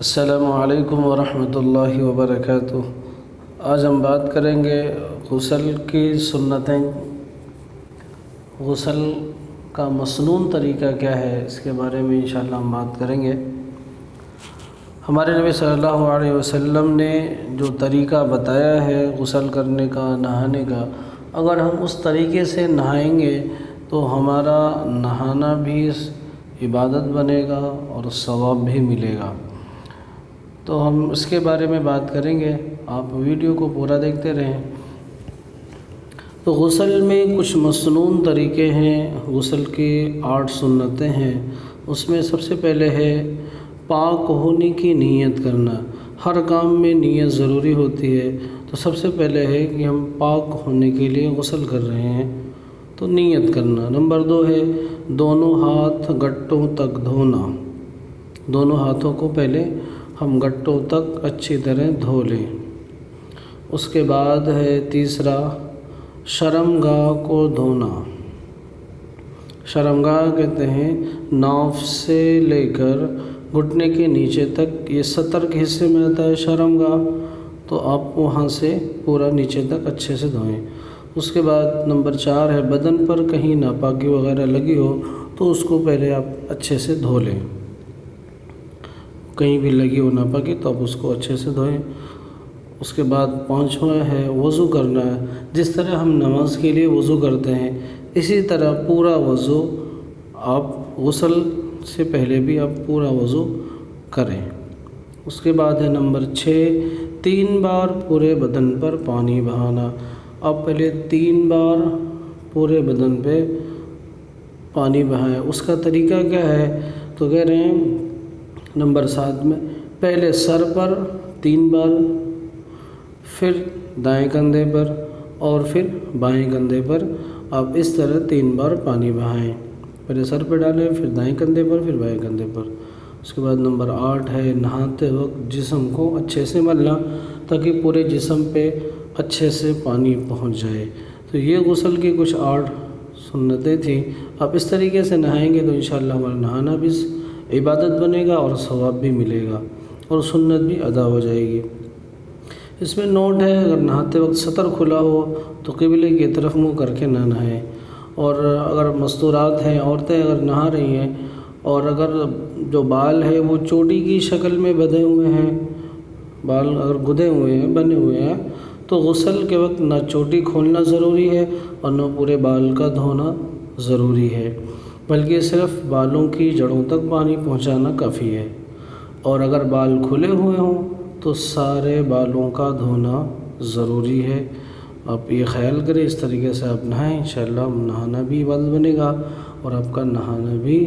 السلام علیکم ورحمۃ اللہ وبرکاتہ۔ آج ہم بات کریں گے غسل کی سنتیں، غسل کا مسنون طریقہ کیا ہے، اس کے بارے میں انشاءاللہ ہم بات کریں گے۔ ہمارے نبی صلی اللہ علیہ وسلم نے جو طریقہ بتایا ہے غسل کرنے کا، نہانے کا، اگر ہم اس طریقے سے نہائیں گے تو ہمارا نہانا بھی عبادت بنے گا اور ثواب بھی ملے گا۔ تو ہم اس کے بارے میں بات کریں گے، آپ ویڈیو کو پورا دیکھتے رہیں۔ تو غسل میں کچھ مسنون طریقے ہیں، غسل کی 8 سنتیں ہیں۔ اس میں سب سے پہلے ہے پاک ہونے کی نیت کرنا۔ ہر کام میں نیت ضروری ہوتی ہے، تو سب سے پہلے ہے کہ ہم پاک ہونے کے لیے غسل کر رہے ہیں تو نیت کرنا۔ نمبر 2 ہے دونوں ہاتھ گٹوں تک دھونا۔ دونوں ہاتھوں کو پہلے ہم گٹوں تک اچھی طرح دھو لیں۔ اس کے بعد ہے تیسرا شرمگاہ کو دھونا۔ شرمگاہ کہتے ہیں ناف سے لے کر گھٹنے کے نیچے تک، یہ ستر کے حصے میں آتا ہے شرمگاہ، تو آپ وہاں سے پورا نیچے تک اچھے سے دھوئیں۔ اس کے بعد نمبر 4 ہے بدن پر کہیں ناپاکی وغیرہ لگی ہو تو اس کو پہلے آپ اچھے سے دھو لیں۔ کہیں بھی لگی ہو ناپاکی تو آپ اس کو اچھے سے دھوئیں۔ اس کے بعد 5واں ہے وضو کرنا ہے۔ جس طرح ہم نماز کے لیے وضو کرتے ہیں، اسی طرح پورا وضو آپ غسل سے پہلے بھی آپ پورا وضو کریں۔ اس کے بعد ہے نمبر 6 3 بار پورے بدن پر پانی بہانا۔ آپ پہلے 3 بار پورے بدن پہ پانی بہائیں۔ اس کا طریقہ کیا ہے تو کہہ رہے ہیں نمبر 7 میں پہلے سر پر 3 بار، پھر دائیں کندھے پر اور پھر بائیں کندھے پر، آپ اس طرح 3 بار پانی بہائیں۔ پہلے سر پہ ڈالیں، پھر دائیں کندھے پر، پھر بائیں کندھے پر۔ اس کے بعد نمبر 8 ہے نہاتے وقت جسم کو اچھے سے ملنا، تاکہ پورے جسم پہ اچھے سے پانی پہنچ جائے۔ تو یہ غسل کی کچھ 8 سنتیں تھیں۔ آپ اس طریقے سے نہائیں گے تو انشاءاللہ ہمارا نہانا بھی عبادت بنے گا اور ثواب بھی ملے گا اور سنت بھی ادا ہو جائے گی۔ اس میں نوٹ ہے اگر نہاتے وقت سطر کھلا ہو تو قبلے کی طرف منہ کر کے نہ نہائیں، اور اگر مستورات ہیں، عورتیں اگر نہا رہی ہیں اور اگر جو بال ہے وہ چوٹی کی شکل میں بدھے ہوئے ہیں، بال اگر گدھے ہوئے ہیں، بنے ہوئے ہیں، تو غسل کے وقت نہ چوٹی کھولنا ضروری ہے اور نہ پورے بال کا دھونا ضروری ہے، بلکہ صرف بالوں کی جڑوں تک پانی پہنچانا کافی ہے۔ اور اگر بال کھلے ہوئے ہوں تو سارے بالوں کا دھونا ضروری ہے۔ آپ یہ خیال کریں، اس طریقے سے آپ نہائیں، انشاءاللہ نہانا بھی عبادت بنے گا اور آپ کا نہانا بھی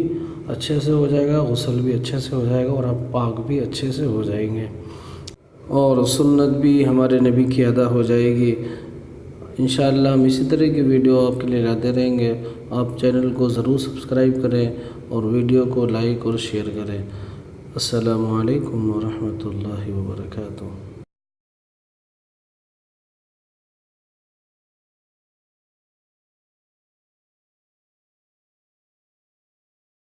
اچھے سے ہو جائے گا، غسل بھی اچھے سے ہو جائے گا اور آپ پاک بھی اچھے سے ہو جائیں گے اور سنت بھی ہمارے نبی کی ادا ہو جائے گی۔ انشاءاللہ ہم اسی طرح کی ویڈیو آپ کے لیے لاتے رہیں گے۔ آپ چینل کو ضرور سبسکرائب کریں اور ویڈیو کو لائک اور شیئر کریں۔ السلام علیکم ورحمۃ اللہ وبرکاتہ۔